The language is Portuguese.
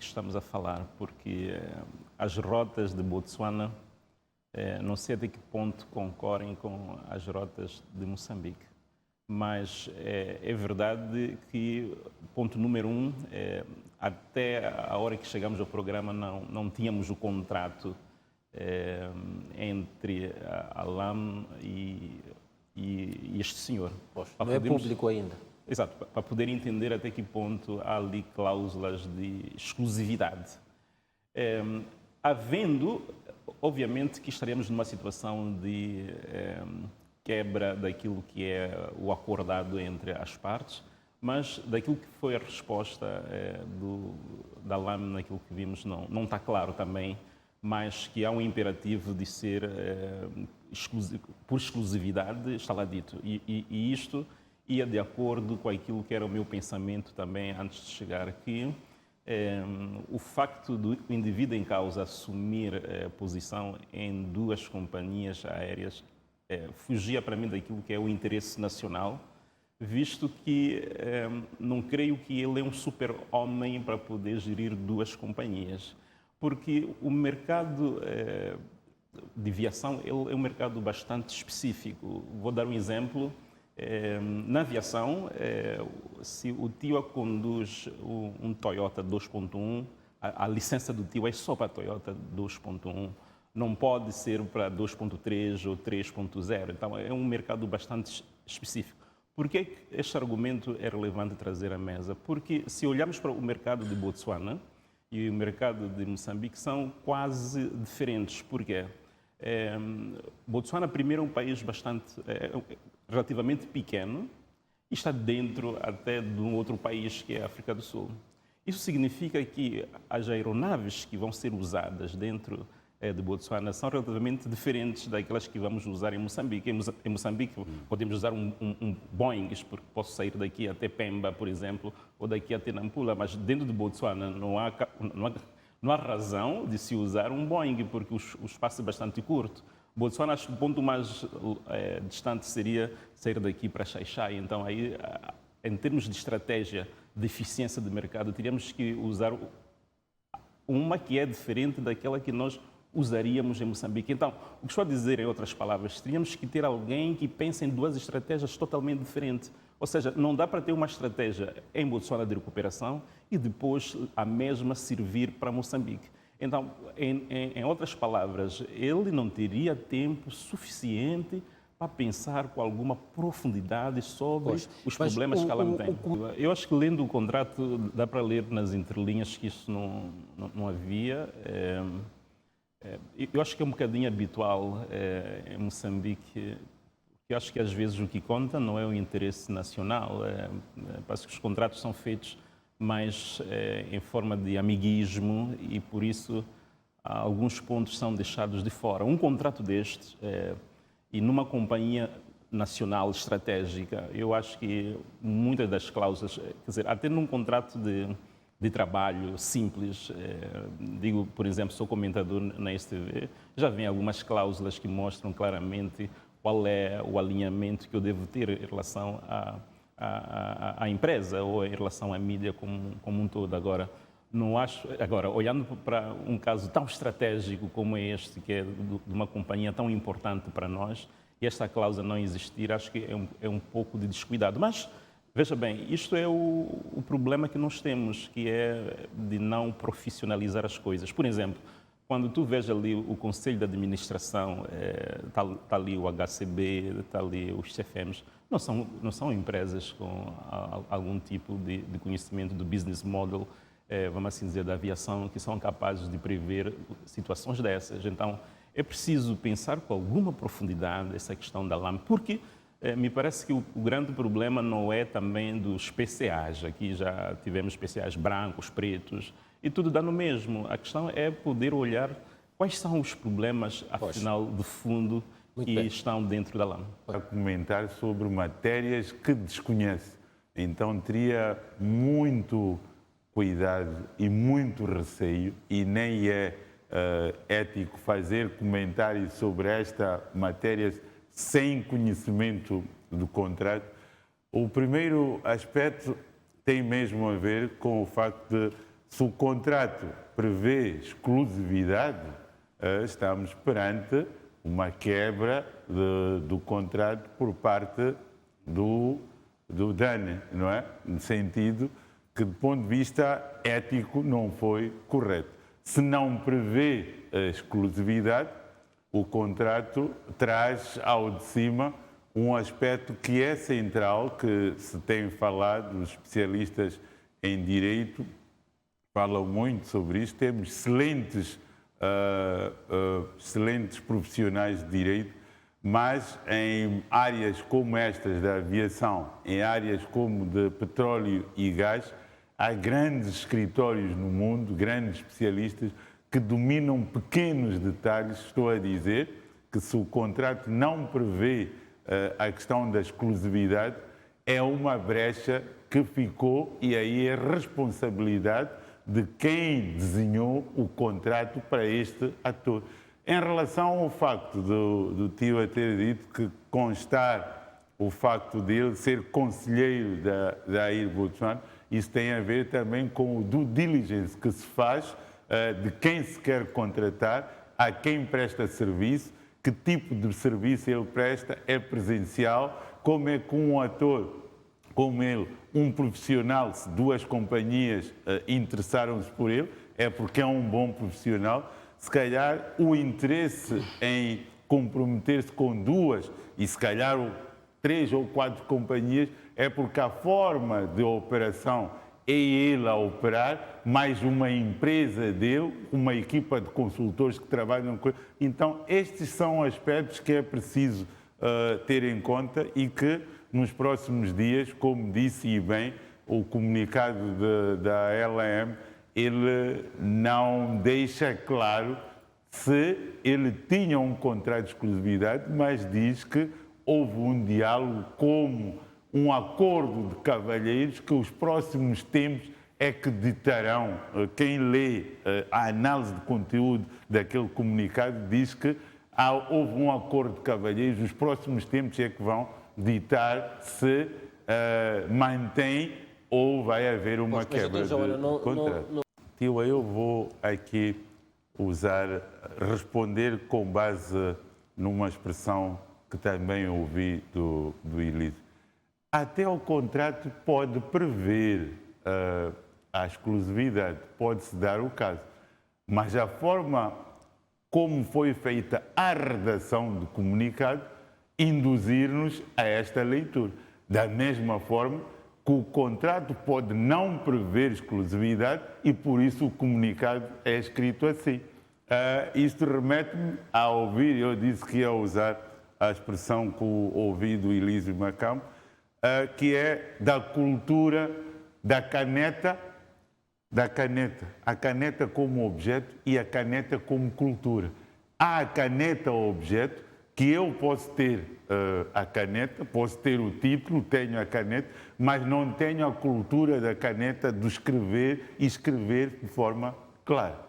estamos a falar, porque as rotas de Botsuana, não sei até que ponto concorrem com as rotas de Moçambique, mas é verdade que, ponto número um, até a hora que chegamos ao programa não tínhamos o contrato entre a LAM e este senhor. Não é público ainda. Exato, para poder entender até que ponto há ali cláusulas de exclusividade. Havendo, obviamente, que estaremos numa situação de quebra daquilo que é o acordado entre as partes, mas daquilo que foi a resposta da LAM naquilo que vimos não está claro também, mas que há um imperativo de ser por exclusividade, está lá dito. E isto ia de acordo com aquilo que era o meu pensamento também antes de chegar aqui. O facto do indivíduo em causa assumir posição em duas companhias aéreas fugia para mim daquilo que é o interesse nacional, visto que não creio que ele é um super-homem para poder gerir duas companhias, porque o mercado de viação é um mercado bastante específico. Vou dar um exemplo. Na aviação, se o TIWA conduz um Toyota 2.1, a licença do TIWA é só para a Toyota 2.1, não pode ser para 2.3 ou 3.0. Então, é um mercado bastante específico. Por que este argumento é relevante trazer à mesa? Porque se olharmos para o mercado de Botsuana e o mercado de Moçambique, são quase diferentes. Por quê? Botsuana, primeiro, é um país relativamente pequeno e está dentro até de um outro país que é a África do Sul. Isso significa que as aeronaves que vão ser usadas dentro de Botsuana são relativamente diferentes daquelas que vamos usar em Moçambique. Em Moçambique podemos usar um Boeing, porque posso sair daqui até Pemba, por exemplo, ou daqui até Nampula, mas dentro de Botsuana não há razão de se usar um Boeing, porque o espaço é bastante curto. Botsuana, acho que o ponto mais distante seria sair daqui para Xai-Xai. Então, aí, em termos de estratégia de eficiência de mercado, teríamos que usar uma que é diferente daquela que nós usaríamos em Moçambique. Então, o que estou a dizer, em outras palavras, teríamos que ter alguém que pense em duas estratégias totalmente diferentes. Ou seja, não dá para ter uma estratégia em Botsuana de recuperação e depois a mesma servir para Moçambique. Então, em outras palavras, ele não teria tempo suficiente para pensar com alguma profundidade sobre os problemas que a LAM tem. Eu acho que lendo o contrato dá para ler nas entrelinhas que isso não havia. Eu acho que é um bocadinho habitual em Moçambique. Eu acho que às vezes o que conta não é o interesse nacional. Parece que os contratos são feitos mais em forma de amiguismo e, por isso, alguns pontos são deixados de fora. Um contrato destes, e numa companhia nacional estratégica, eu acho que muitas das cláusulas, quer dizer, até num contrato de trabalho simples, digo, por exemplo, sou comentador na STV, já vem algumas cláusulas que mostram claramente qual é o alinhamento que eu devo ter em relação à empresa ou em relação à mídia como um todo. Agora, olhando para um caso tão estratégico como este, que é de uma companhia tão importante para nós, e esta cláusula não existir, acho que é um pouco de descuidado. Mas, veja bem, isto é o problema que nós temos, que é de não profissionalizar as coisas. Por exemplo, quando tu vês ali o Conselho de Administração, está ali o HCB, está ali os CFMs, não são empresas com algum tipo de conhecimento do business model, vamos assim dizer, da aviação, que são capazes de prever situações dessas. Então, é preciso pensar com alguma profundidade essa questão da LAM, porque me parece que o grande problema não é também dos PCAs. Aqui já tivemos PCAs brancos, pretos, e tudo dá no mesmo. A questão é poder olhar quais são os problemas, afinal, de fundo, que estão dentro da LAM. Para comentar sobre matérias que desconhece. Então, teria muito cuidado e muito receio, e nem é ético fazer comentários sobre esta matéria sem conhecimento do contrato. O primeiro aspecto tem mesmo a ver com o facto de Se o contrato prevê exclusividade, estamos perante uma quebra do contrato por parte do DANE, não é? No sentido que, do ponto de vista ético, não foi correto. Se não prevê a exclusividade, o contrato traz ao de cima um aspecto que é central, que se tem falado, os especialistas em direito falam muito sobre isto. Temos excelentes profissionais de direito, mas em áreas como estas da aviação, em áreas como de petróleo e gás, há grandes escritórios no mundo, grandes especialistas que dominam pequenos detalhes. Estou a dizer que se o contrato não prevê a questão da exclusividade, é uma brecha que ficou, e aí é responsabilidade de quem desenhou o contrato para este ator. Em relação ao facto do tio ter dito que constar o facto dele ser conselheiro da Air Botswana, isso tem a ver também com o due diligence que se faz de quem se quer contratar, a quem presta serviço, que tipo de serviço ele presta, é presencial, como é que um ator como ele, um profissional, se duas companhias interessaram-se por ele, é porque é um bom profissional. Se calhar o interesse em comprometer-se com duas e se calhar 3 ou 4 companhias é porque a forma de operação é ele a operar, mais uma empresa dele, uma equipa de consultores que trabalham com ele. Então, estes são aspectos que é preciso ter em conta e que nos próximos dias, como disse e bem, o comunicado da LM, ele não deixa claro se ele tinha um contrato de exclusividade, mas diz que houve um diálogo como um acordo de cavalheiros que os próximos tempos é que ditarão. Quem lê a análise de conteúdo daquele comunicado diz que houve um acordo de cavalheiros, os próximos tempos é que vão ditar se mantém ou vai haver uma quebra de contrato. Tio, eu vou aqui responder com base numa expressão que também ouvi do Elísio. Até o contrato pode prever a exclusividade, pode-se dar o caso, mas a forma como foi feita a redação do comunicado induzir-nos a esta leitura. Da mesma forma que o contrato pode não prever exclusividade e por isso o comunicado é escrito assim. Isto remete-me a ouvir, eu disse que ia usar a expressão que ouvi do Elísio Macampo, que é da cultura da caneta, a caneta como objeto e a caneta como cultura. Há a caneta objeto, que eu posso ter a caneta, posso ter o título, tenho a caneta, mas não tenho a cultura da caneta de escrever e escrever de forma clara.